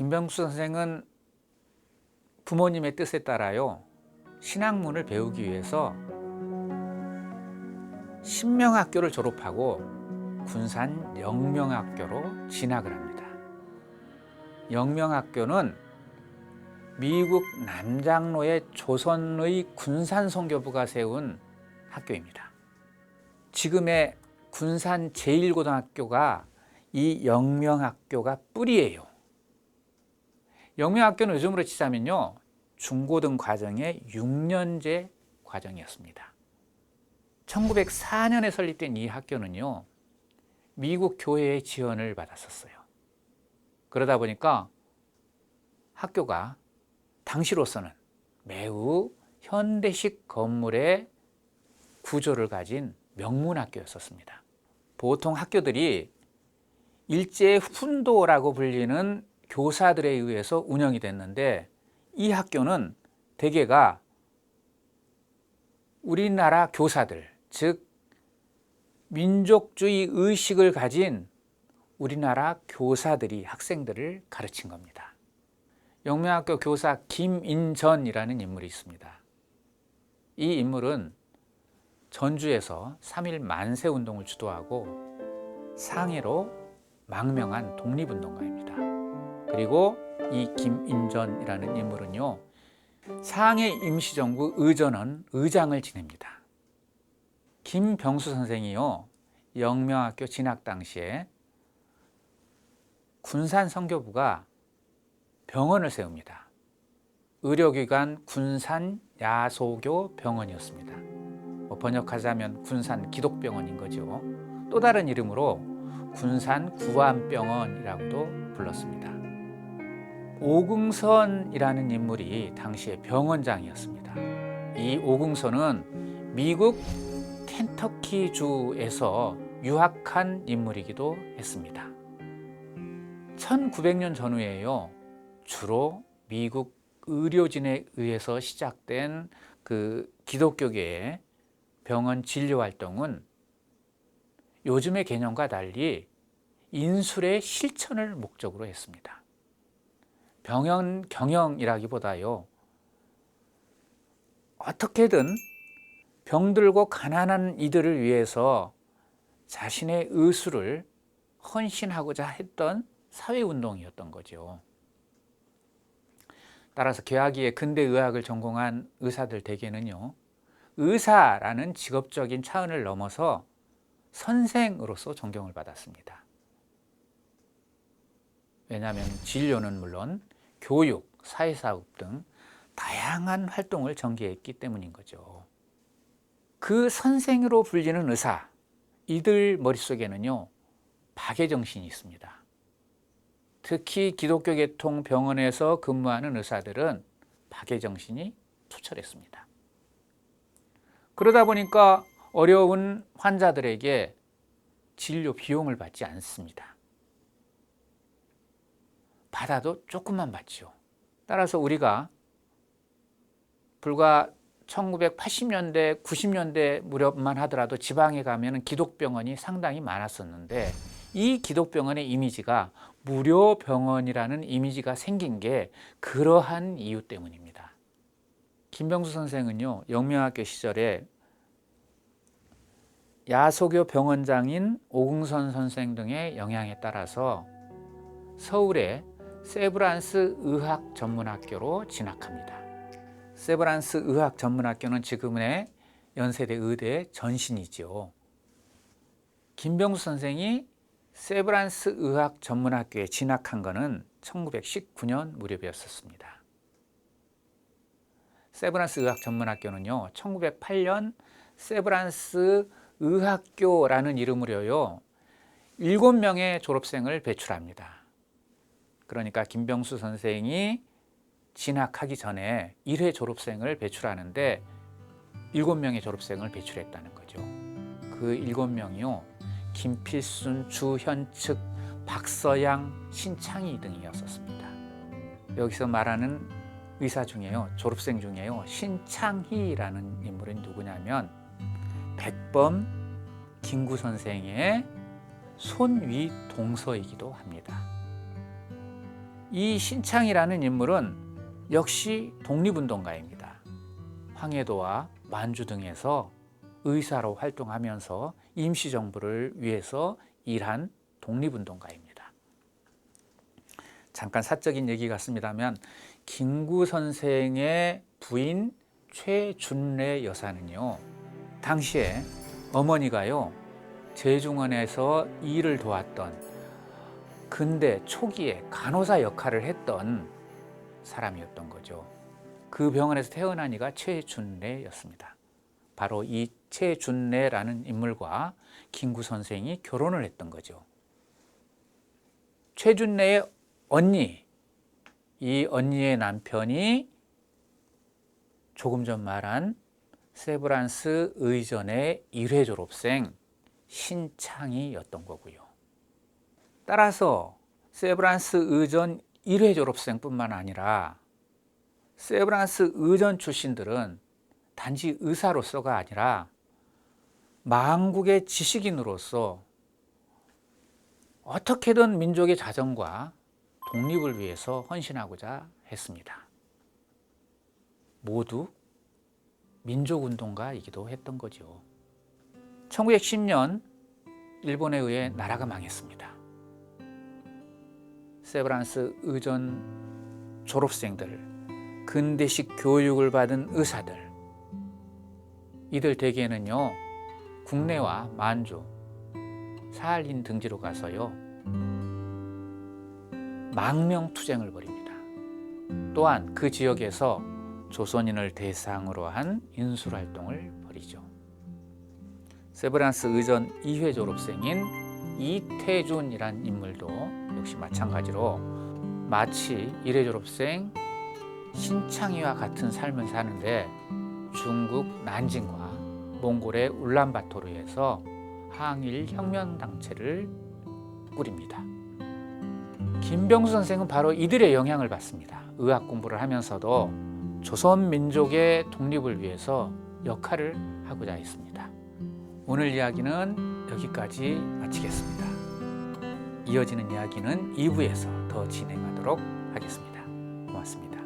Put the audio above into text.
김병수 선생은 부모님의 뜻에 따라요, 신학문을 배우기 위해서 신명학교를 졸업하고 군산 영명학교로 진학을 합니다. 영명학교는 미국 남장로의 조선의 군산 선교부가 세운 학교입니다. 지금의 군산 제1고등학교가 이 영명학교가 뿌리예요. 영명학교는 요즘으로 치자면요, 중고등 과정의 6년제 과정이었습니다. 1904년에 설립된 이 학교는요, 미국 교회의 지원을 받았었어요. 그러다 보니까 학교가 당시로서는 매우 현대식 건물의 구조를 가진 명문학교였었습니다. 보통 학교들이 일제 훈도라고 불리는 교사들에 의해서 운영이 됐는데, 이 학교는 대개가 우리나라 교사들, 즉 민족주의 의식을 가진 우리나라 교사들이 학생들을 가르친 겁니다. 영명학교 교사 김인전이라는 인물이 있습니다. 이 인물은 전주에서 3.1 만세운동을 주도하고 상해로 망명한 독립운동가입니다. 그리고 이 김인전이라는 인물은요, 상해 임시정부 의전원 의장을 지냅니다. 김병수 선생이요, 영명학교 진학 당시에 군산 선교부가 병원을 세웁니다. 의료기관 군산 야소교 병원이었습니다. 번역하자면 군산 기독병원인 거죠. 또 다른 이름으로 군산 구안병원이라고도 불렀습니다. 오궁선이라는 인물이 당시의 병원장이었습니다. 이 오궁선은 미국 켄터키주에서 유학한 인물이기도 했습니다. 1900년 전후에요, 주로 미국 의료진에 의해서 시작된 그 기독교계의 병원 진료 활동은 요즘의 개념과 달리 인술의 실천을 목적으로 했습니다. 병원 경영이라기보다요, 어떻게든 병들고 가난한 이들을 위해서 자신의 의술을 헌신하고자 했던 사회운동이었던 거죠. 따라서 개화기에 근대의학을 전공한 의사들 대개는요, 의사라는 직업적인 차원을 넘어서 선생으로서 존경을 받았습니다. 왜냐하면 진료는 물론 교육, 사회사업 등 다양한 활동을 전개했기 때문인 거죠. 그 선생으로 불리는 의사, 이들 머릿속에는요, 박애정신이 있습니다. 특히 기독교 계통 병원에서 근무하는 의사들은 박애정신이 투철했습니다. 그러다 보니까 어려운 환자들에게 진료 비용을 받지 않습니다. 받아도 조금만 받죠. 따라서 우리가 불과 1980년대, 90년대 무렵만 하더라도 지방에 가면 기독병원이 상당히 많았었는데, 이 기독병원의 이미지가 무료병원이라는 이미지가 생긴 게 그러한 이유 때문입니다. 김병수 선생은요, 영명학교 시절에 야소교 병원장인 오궁선 선생 등의 영향에 따라서 서울의 세브란스 의학전문학교로 진학합니다. 세브란스 의학전문학교는 지금의 연세대 의대 전신이죠. 김병수 선생이 세브란스 의학전문학교에 진학한 것은 1919년 무렵이었습니다. 세브란스 의학전문학교는요, 1908년 세브란스 의학교라는 이름으로요, 7명의 졸업생을 배출합니다. 그러니까 김병수 선생이 진학하기 전에 1회 졸업생을 배출하는데 7명의 졸업생을 배출했다는 거죠. 그 7명이요, 김필순, 주현측, 박서양, 신창희 등이었습니다. 여기서 말하는 의사 중에요, 졸업생 중에요, 신창희라는 인물은 누구냐면 백범 김구 선생의 손위 동서이기도 합니다. 이 신창이라는 인물은 역시 독립운동가입니다. 황해도와 만주 등에서 의사로 활동하면서 임시정부를 위해서 일한 독립운동가입니다. 잠깐 사적인 얘기 같습니다만 김구 선생의 부인 최준래 여사는요, 당시에 어머니가요 제중원에서 일을 도왔던 근대 초기에 간호사 역할을 했던 사람이었던 거죠. 그 병원에서 태어난 이가 최준래였습니다. 바로 이 최준래라는 인물과 김구 선생이 결혼을 했던 거죠. 최준래의 언니, 이 언니의 남편이 조금 전 말한 세브란스 의전의 1회 졸업생 신창이었던 거고요. 따라서 세브란스 의전 1회 졸업생뿐만 아니라 세브란스 의전 출신들은 단지 의사로서가 아니라 만국의 지식인으로서 어떻게든 민족의 자정과 독립을 위해서 헌신하고자 했습니다. 모두 민족운동가이기도 했던 거죠. 1910년 일본에 의해 나라가 망했습니다. 세브란스 의전 졸업생들, 근대식 교육을 받은 의사들, 이들 대개는요 국내와 만주, 사할린 등지로 가서요 망명투쟁을 벌입니다. 또한 그 지역에서 조선인을 대상으로 한 인술활동을 벌이죠. 세브란스 의전 2회 졸업생인 이태준이란 인물도 역시 마찬가지로 마치 1회 졸업생 신창이와 같은 삶을 사는데 중국 난징과 몽골의 울란바토르에서 항일 혁명단체를 꾸립니다. 김병수 선생은 바로 이들의 영향을 받습니다. 의학 공부를 하면서도 조선 민족의 독립을 위해서 역할을 하고자 했습니다. 오늘 이야기는 여기까지 마치겠습니다. 이어지는 이야기는 2부에서 더 진행하도록 하겠습니다. 고맙습니다.